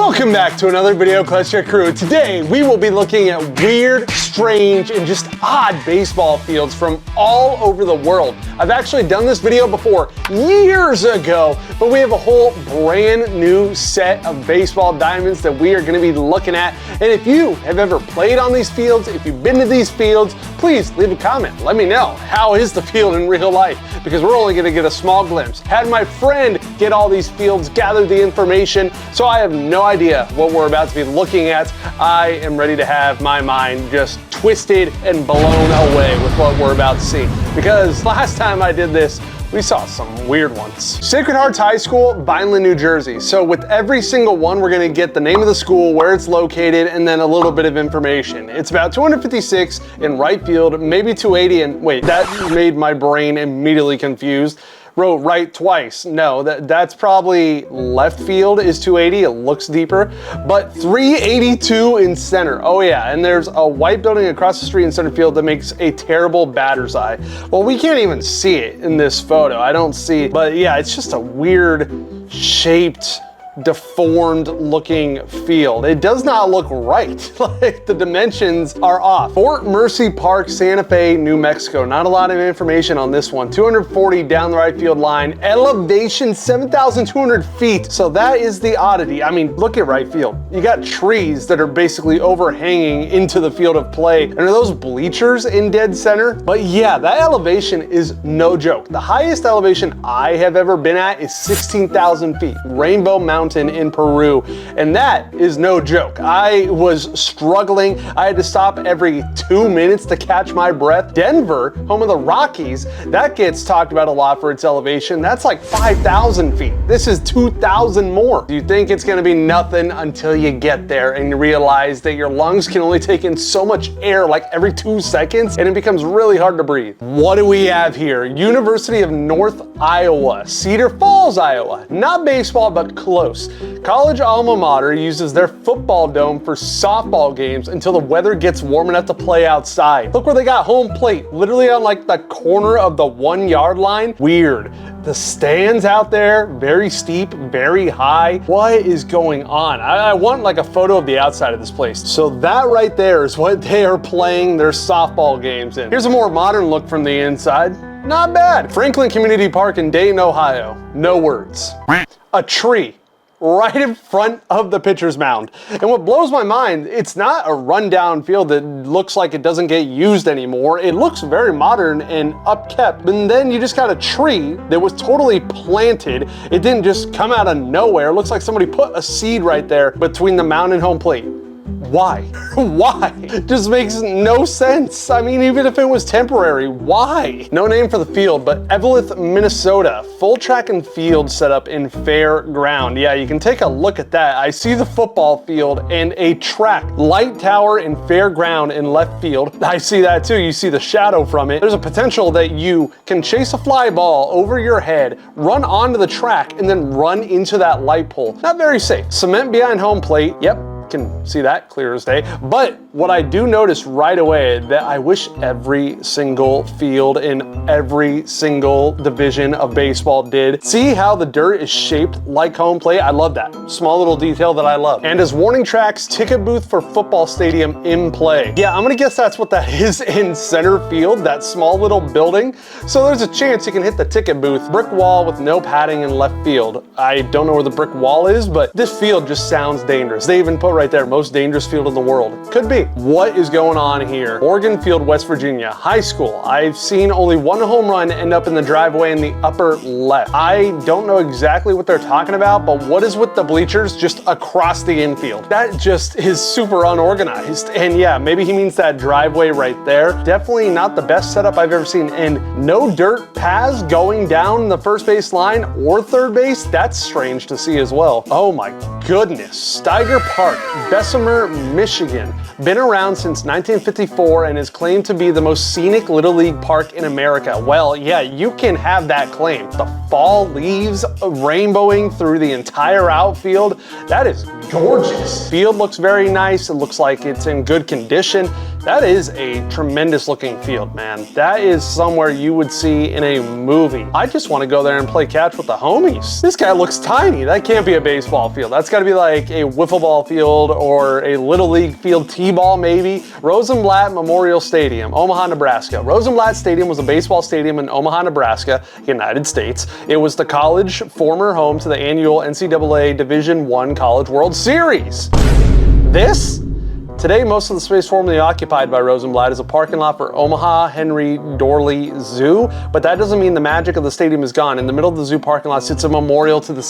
Welcome back to another video, Kleschka Crew. Today, we will be looking at weird, strange, and just odd baseball fields from all over the world. I've actually done this video before years ago, but we have a whole brand new set of baseball diamonds that we are going to be looking at. And if you have ever played on these fields, if you've been to these fields, please leave a comment. Let me know, how is the field in real life? Because we're only going to get a small glimpse. Had my friend get all these fields, gather the information, so I have no idea what we're about to be looking at. I am ready to have my mind just twisted and blown away with what we're about to see. Because last time I did this, we saw some weird ones. Sacred Hearts High School, Vineland, New Jersey. So with every single one, we're gonna get the name of the school, where it's located, and then a little bit of information. It's about 256 in right field, maybe 280, and wait, that made my brain immediately confused. Wrote right twice. No, that's probably left field is 280. It looks deeper, but 382 in center. Oh yeah, and there's a white building across the street in center field that makes a terrible batter's eye. Well, we can't even see it in this photo. I don't see, but yeah, it's just a weird shaped, deformed looking field. It does not look right. Like the dimensions are off. Fort Mercy Park, Santa Fe, New Mexico. Not a lot of information on this one. 240 down the right field line. Elevation 7,200 feet. So that is the oddity. I mean, look at right field. You got trees that are basically overhanging into the field of play. And are those bleachers in dead center? But yeah, that elevation is no joke. The highest elevation I have ever been at is 16,000 feet. Rainbow Mountain in Peru, and that is no joke. I was struggling. I had to stop every 2 minutes to catch my breath. Denver, home of the Rockies, that gets talked about a lot for its elevation. That's like 5,000 feet. This is 2,000 more. You think it's gonna be nothing until you get there and you realize that your lungs can only take in so much air like every 2 seconds, and it becomes really hard to breathe. What do we have here? University of North Iowa, Cedar Falls, Iowa. Not baseball, but close. College alma mater uses their football dome for softball games until the weather gets warm enough to play outside. Look where they got home plate, literally on like the corner of the 1 yard line. Weird. The stands out there, very steep, very high. What is going on? I want like a photo of the outside of this place. So that right there is what they are playing their softball games in. Here's a more modern look from the inside. Not bad. Franklin Community Park in Dayton, Ohio. No words. A tree right in front of the pitcher's mound. And what blows my mind, it's not a rundown field that looks like it doesn't get used anymore. It looks very modern and upkept. And then you just got a tree that was totally planted. It didn't just come out of nowhere. It looks like somebody put a seed right there between the mound and home plate. Why? Why? It just makes no sense. I mean, even if it was temporary, why? No name for the field, but Eveleth, Minnesota. Full track and field setup in fair ground. Yeah, you can take a look at that. I see the football field and a track. Light tower in fair ground in left field. I see that too. You see the shadow from it. There's a potential that you can chase a fly ball over your head, run onto the track, and then run into that light pole. Not very safe. Cement behind home plate. Yep. Can see that clear as day. But what I do notice right away that I wish every single field in every single division of baseball did. See how the dirt is shaped like home plate? I love that. Small little detail that I love. And as warning tracks, ticket booth for football stadium in play. Yeah, I'm gonna guess that's what that is in center field, that small little building. So there's a chance you can hit the ticket booth. Brick wall with no padding in left field. I don't know where the brick wall is, but this field just sounds dangerous. They even put right there, most dangerous field in the world. Could be. What is going on here? Oregon Field, West Virginia, high school. I've seen only one home run end up in the driveway in the upper left. I don't know exactly what they're talking about, but what is with the bleachers just across the infield? That just is super unorganized. And yeah, maybe he means that driveway right there. Definitely not the best setup I've ever seen. And no dirt paths going down the first base line or third base. That's strange to see as well. Oh my goodness. Steiger Park, Bessemer, Michigan. Been around since 1954 and is claimed to be the most scenic Little League park in America. Well, yeah, you can have that claim. The fall leaves rainbowing through the entire outfield. That is gorgeous. Field looks very nice. It looks like it's in good condition. That is a tremendous looking field, man. That is somewhere you would see in a movie. I just want to go there and play catch with the homies. This guy looks tiny. That can't be a baseball field. That's got to be like a wiffle ball field or a little league field, t-ball maybe. Rosenblatt Memorial Stadium, Omaha, Nebraska. Rosenblatt Stadium was a baseball stadium in Omaha, Nebraska, United States. It was the college former home to the annual NCAA Division I College World Series. Today, most of the space formerly occupied by Rosenblatt is a parking lot for Omaha Henry Dorley Zoo, but that doesn't mean the magic of the stadium is gone. In the middle of the zoo parking lot sits a memorial to the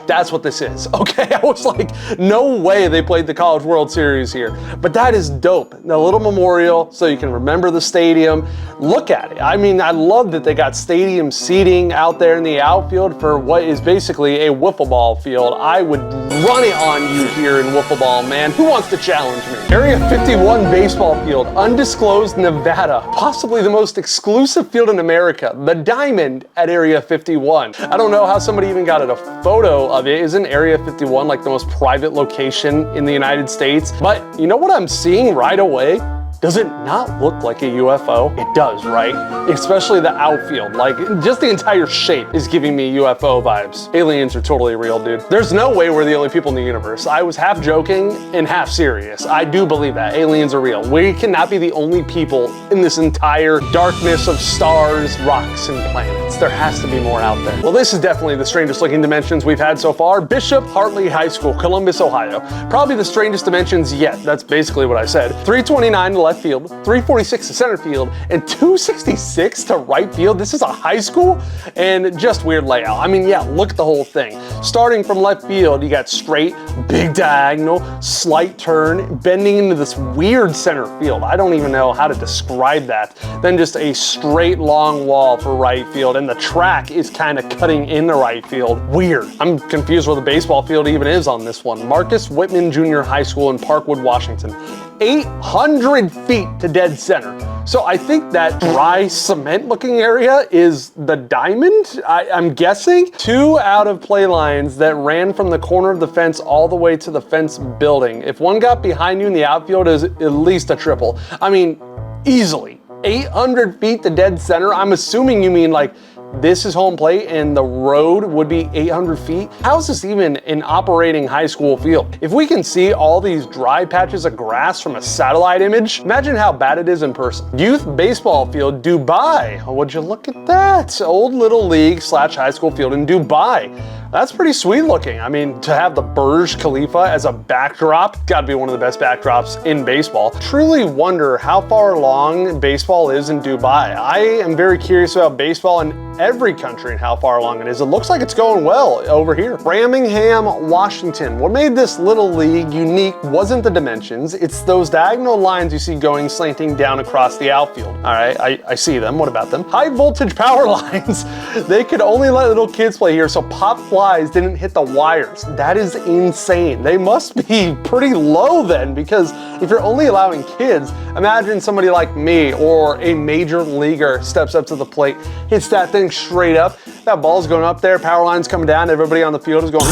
That's what this is, okay? I was like, no way they played the College World Series here, but that is dope. The little memorial so you can remember the stadium. Look at it. I mean, I love that they got stadium seating out there in the outfield for what is basically a wiffle ball field. I would run it on you here in wiffle ball, man. Who wants to challenge me? Area 51 baseball field, undisclosed Nevada, possibly the most exclusive field in America, the Diamond at Area 51. I don't know how somebody even got a photo of it. Isn't Area 51 like the most private location in the United States? But you know what I'm seeing right away? Does it not look like a UFO? It does, right? Especially the outfield, like just the entire shape is giving me UFO vibes. Aliens are totally real, dude. There's no way we're the only people in the universe. I was half joking and half serious. I do believe that aliens are real. We cannot be the only people in this entire darkness of stars, rocks, and planets. There has to be more out there. Well, this is definitely the strangest looking dimensions we've had so far. Bishop Hartley High School, Columbus, Ohio. Probably the strangest dimensions yet. That's basically what I said. 329 to left field, 346 to center field, and 266 to right field. This is a high school and just weird layout. I mean, yeah, look at the whole thing. Starting from left field, you got straight, big diagonal, slight turn, bending into this weird center field. I don't even know how to describe that. Then just a straight long wall for right field, and the track is kind of cutting in the right field. Weird. I'm confused where the baseball field even is on this one. Marcus Whitman Jr. High School in Parkwood, Washington. 800 feet to dead center. So I think that dry cement looking area is the Diamond, I'm guessing. 2 out of play lines that ran from the corner of the fence all the way to the fence building. If one got behind you in the outfield, is at least a triple. I mean, easily. 800 feet to dead center. I'm assuming you mean like this is home plate and the road would be 800 feet. How is this even an operating high school field? If we can see all these dry patches of grass from a satellite image, imagine how bad it is in person. Youth baseball field, Dubai. Oh, would you look at that? Old little league / high school field in Dubai. That's pretty sweet looking. I mean, to have the Burj Khalifa as a backdrop, gotta be one of the best backdrops in baseball. Truly wonder how far along baseball is in Dubai. I am very curious about baseball in every country and how far along it is. It looks like it's going well over here. Framingham, Washington. What made this little league unique wasn't the dimensions, it's those diagonal lines you see going slanting down across the outfield. All right, I see them. What about them? High voltage power lines. They could only let little kids play here, so pop flies didn't hit the wires. That is insane. They must be pretty low then, because if you're only allowing kids, imagine somebody like me or a major leaguer steps up to the plate, hits that thing straight up. That ball's going up there, power line's coming down, everybody on the field is going,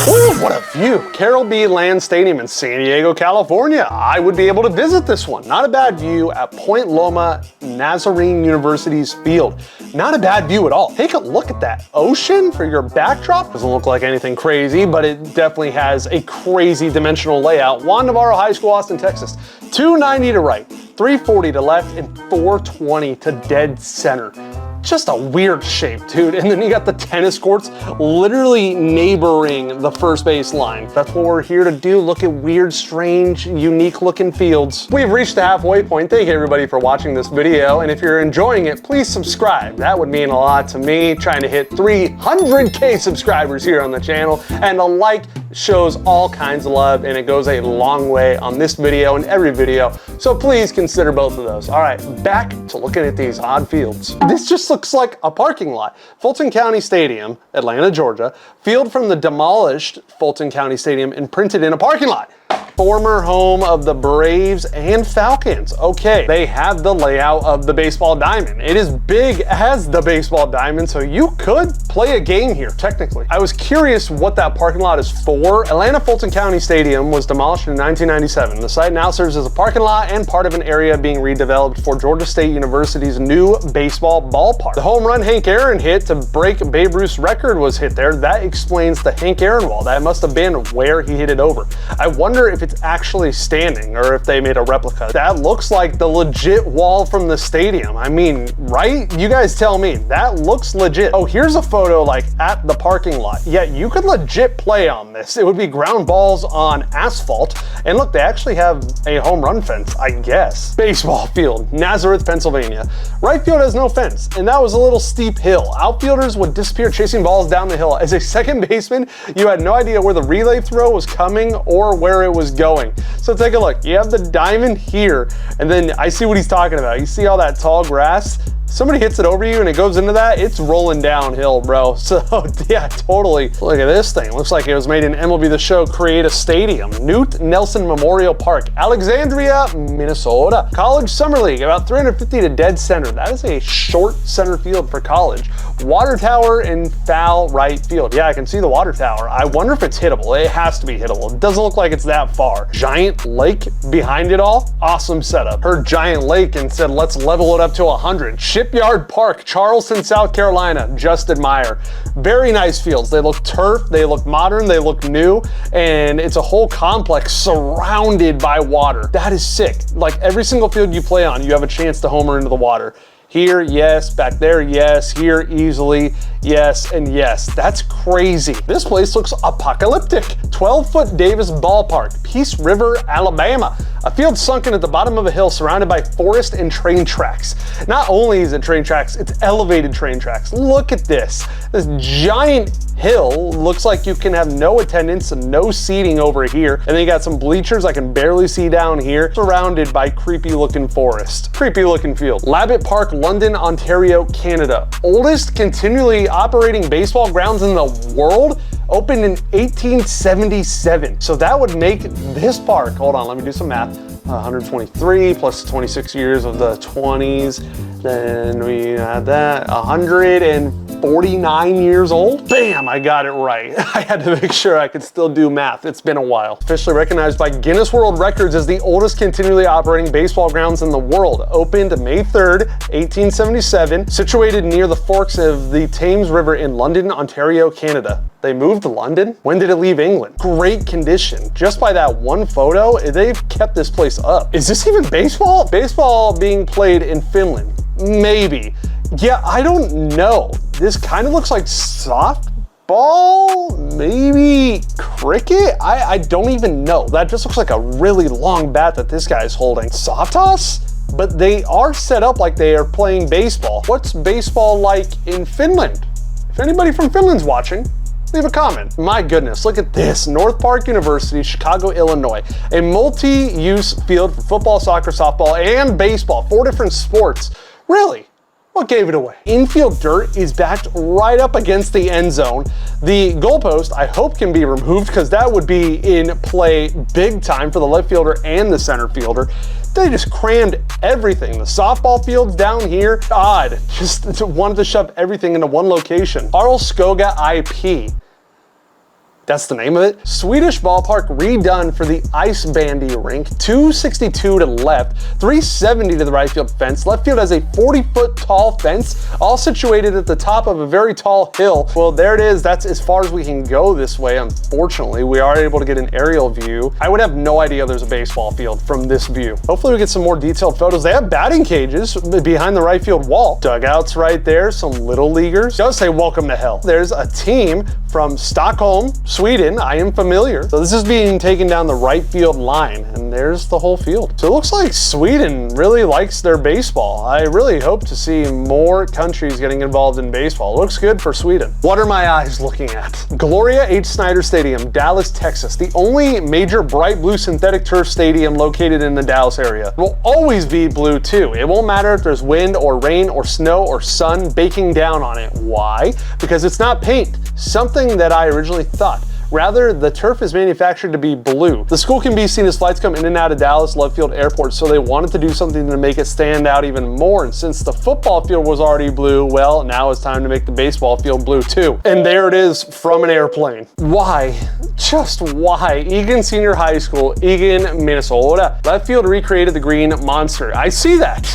ooh, what a view. Carol B. Land Stadium in San Diego, California. I would be able to visit this one. Not a bad view at Point Loma Nazarene University's field. Not a bad view at all. Take a look at that ocean for your backdrop. Doesn't look like anything crazy, but it definitely has a crazy dimensional layout. Juan Navarro High School, Austin, Texas. 290 to right, 340 to left, and 420 to dead center. Just a weird shape, dude. And then you got the tennis courts literally neighboring the first base line. That's what we're here to do. Look at weird, strange, unique looking fields. We've reached the halfway point. Thank you everybody for watching this video. And if you're enjoying it, please subscribe. That would mean a lot to me. Trying to hit 300K subscribers here on the channel. And a like shows all kinds of love, and it goes a long way on this video and every video. So please consider both of those. All right, back to looking at these odd fields. This just looks like a parking lot. Fulton County Stadium, Atlanta, Georgia, field from the demolished Fulton County Stadium and printed in a parking lot. former home of the Braves and Falcons. Okay, they have the layout of the baseball diamond. It is big as the baseball diamond, so you could play a game here, technically. I was curious what that parking lot is for. Atlanta Fulton County Stadium was demolished in 1997. The site now serves as a parking lot and part of an area being redeveloped for Georgia State University's new baseball ballpark. The home run Hank Aaron hit to break Babe Ruth's record was hit there. That explains the Hank Aaron wall. That must have been where he hit it over. I wonder if it's actually standing or if they made a replica. That looks like the legit wall from the stadium. I mean, right? You guys tell me. That looks legit. Oh, here's a photo like at the parking lot. Yeah, you could legit play on this. It would be ground balls on asphalt. And look, they actually have a home run fence, I guess. Baseball field, Nazareth, Pennsylvania. Right field has no fence, and that was a little steep hill. Outfielders would disappear chasing balls down the hill. As a second baseman, you had no idea where the relay throw was coming or where it was going. So take a look. You have the diamond here, and then I see what he's talking about. You see all that tall grass? Somebody hits it over you and it goes into that, it's rolling downhill, bro. So yeah, totally. Look at this thing. Looks like it was made in MLB The Show Create a Stadium. Newt Nelson Memorial Park, Alexandria, Minnesota. College Summer League, about 350 to dead center. That is a short center field for college. Water tower and foul right field. Yeah, I can see the water tower. I wonder if it's hittable. It has to be hittable. It doesn't look like it's that far. Giant lake behind it all. Awesome setup. Heard giant lake and said, let's level it up to 100. Shipyard Park, Charleston, South Carolina. Just admire. Very nice fields. They look turf, they look modern, they look new, and it's a whole complex surrounded by water. That is sick. Like every single field you play on, you have a chance to homer into the water. Here, yes. Back there, yes. Here, easily, yes, and yes. That's crazy. This place looks apocalyptic. 12-foot Davis Ballpark, Peace River, Alabama. A field sunken at the bottom of a hill surrounded by forest and train tracks. Not only is it train tracks, it's elevated train tracks. Look at this. This giant hill looks like you can have no attendance and no seating over here. And then you got some bleachers I can barely see down here, surrounded by creepy looking forest. Creepy looking field. Labatt Park, London, Ontario, Canada. Oldest continually operating baseball grounds in the world, opened in 1877. So that would make this park, hold on, let me do some math. 123 plus 26 years of the 20s. Then we had that, 149 years old. Bam, I got it right. I had to make sure I could still do math. It's been a while. Officially recognized by Guinness World Records as the oldest continually operating baseball grounds in the world. Opened May 3rd, 1877, situated near the forks of the Thames River in London, Ontario, Canada. They moved to London? When did it leave England? Great condition. Just by that one photo, they've kept this place up. Is this even baseball? Baseball being played in Finland? Maybe. Yeah, I don't know. This kind of looks like softball? Maybe cricket? I don't even know. That just looks like a really long bat that this guy's holding. Soft toss? But they are set up like they are playing baseball. What's baseball like in Finland? If anybody from Finland's watching, leave a comment. My goodness, look at this. North Park University, Chicago, Illinois. A multi-use field for football, soccer, softball, and baseball. 4 different sports. Really? What gave it away? Infield dirt is backed right up against the end zone. The goalpost, I hope, can be removed because that would be in play big time for the left fielder and the center fielder. They just crammed everything. The softball field's down here. Odd. Just wanted to shove everything into one location. Karlskoga IP. That's the name of it. Swedish ballpark redone for the ice bandy rink. 262 to the left, 370 to the right field fence. Left field has a 40-foot tall fence, all situated at the top of a very tall hill. Well, there it is. That's as far as we can go this way. Unfortunately, we are able to get an aerial view. I would have no idea there's a baseball field from this view. Hopefully we get some more detailed photos. They have batting cages behind the right field wall. Dugouts right there, some little leaguers. It does say welcome to hell. There's a team from Stockholm, Sweden. I am familiar. So this is being taken down the right field line, and there's the whole field. So it looks like Sweden really likes their baseball. I really hope to see more countries getting involved in baseball. It looks good for Sweden. What are my eyes looking at? Gloria H. Snyder Stadium, Dallas, Texas. The only major bright blue synthetic turf stadium located in the Dallas area. It will always be blue too. It won't matter if there's wind or rain or snow or sun baking down on it. Why? Because it's not paint. Something that I originally thought. Rather, the turf is manufactured to be blue. The school can be seen as flights come in and out of Dallas Love Field Airport, so they wanted to do something to make it stand out even more. And since the football field was already blue, well, now it's time to make the baseball field blue too. And there it is from an airplane. Why? Just why? Eagan Senior High School, Eagan, Minnesota. Left field recreated the green monster. I see that.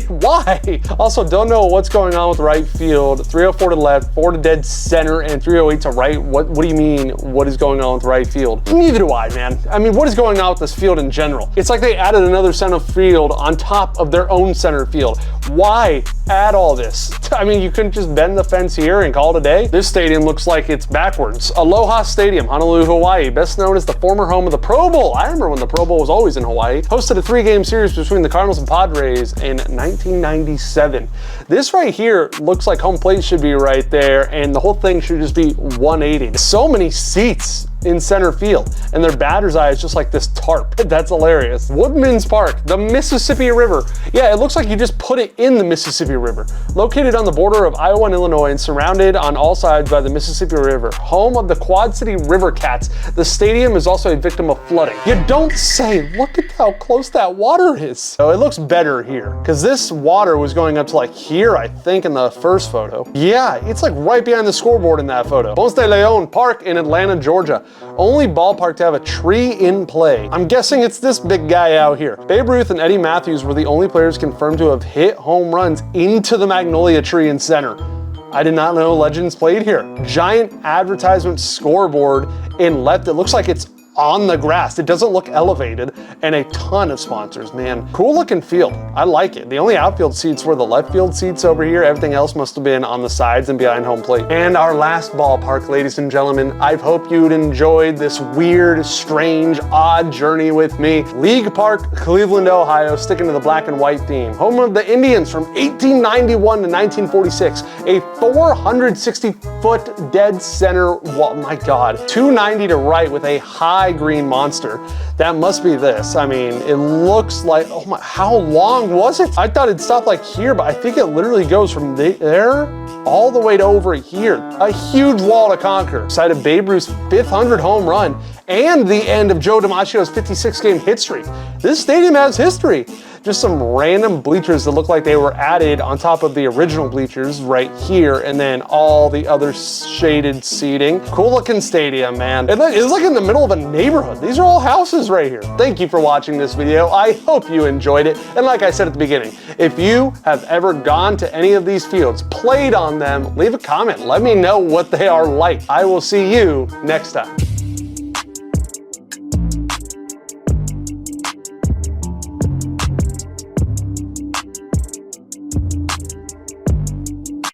Why? Also, don't know what's going on with right field. 304 to left, 4 to dead center, and 308 to right. What do you mean, what is going on with right field? Neither do I, man. I mean, what is going on with this field in general? It's like they added another center field on top of their own center field. Why add all this? I mean, you couldn't just bend the fence here and call it a day? This stadium looks like it's backwards. Aloha Stadium, Honolulu, Hawaii, best known as the former home of the Pro Bowl. I remember when the Pro Bowl was always in Hawaii. Hosted a 3-game series between the Cardinals and Padres in 1997. This right here looks like home plate should be right there, and the whole thing should just be 180. So many seats in center field, and their batter's eye is just like this tarp. That's hilarious. Woodman's Park, the Mississippi River. Yeah, it looks like you just put it in the Mississippi River. Located on the border of Iowa and Illinois and surrounded on all sides by the Mississippi River, home of the Quad City River Cats, the stadium is also a victim of flooding. You don't say. Look at how close that water is. So it looks better here, because this water was going up to like here, I think, in the first photo. Yeah, it's like right behind the scoreboard in that photo. Ponce de Leon Park in Atlanta, Georgia. Only ballpark to have a tree in play. I'm guessing it's this big guy out here. Babe Ruth and Eddie Matthews were the only players confirmed to have hit home runs into the magnolia tree in center. I did not know legends played here. Giant advertisement scoreboard in left. It looks like it's on the grass. It doesn't look elevated, and a ton of sponsors, man. Cool looking field. I like it. The only outfield seats were the left field seats over here. Everything else must have been on the sides and behind home plate. And our last ballpark, ladies and gentlemen, I hope you'd enjoyed this weird, strange, odd journey with me. League Park, Cleveland, Ohio, sticking to the black and white theme. Home of the Indians from 1891 to 1946. A 460-foot dead center wall. My God. 290 to right with a high green monster. That must be this. I mean, it looks like, oh my, how long was it? I thought it'd stop like here, but I think it literally goes from there all the way to over here. A huge wall to conquer. Site of Babe Ruth's 500 home run and the end of Joe DiMaggio's 56-game hit streak. This stadium has history. Just some random bleachers that look like they were added on top of the original bleachers right here, and then all the other shaded seating. Cool looking stadium, man. It's like in the middle of a neighborhood. These are all houses right here. Thank you for watching this video. I hope you enjoyed it. And like I said at the beginning, if you have ever gone to any of these fields, played on them, leave a comment. Let me know what they are like. I will see you next time.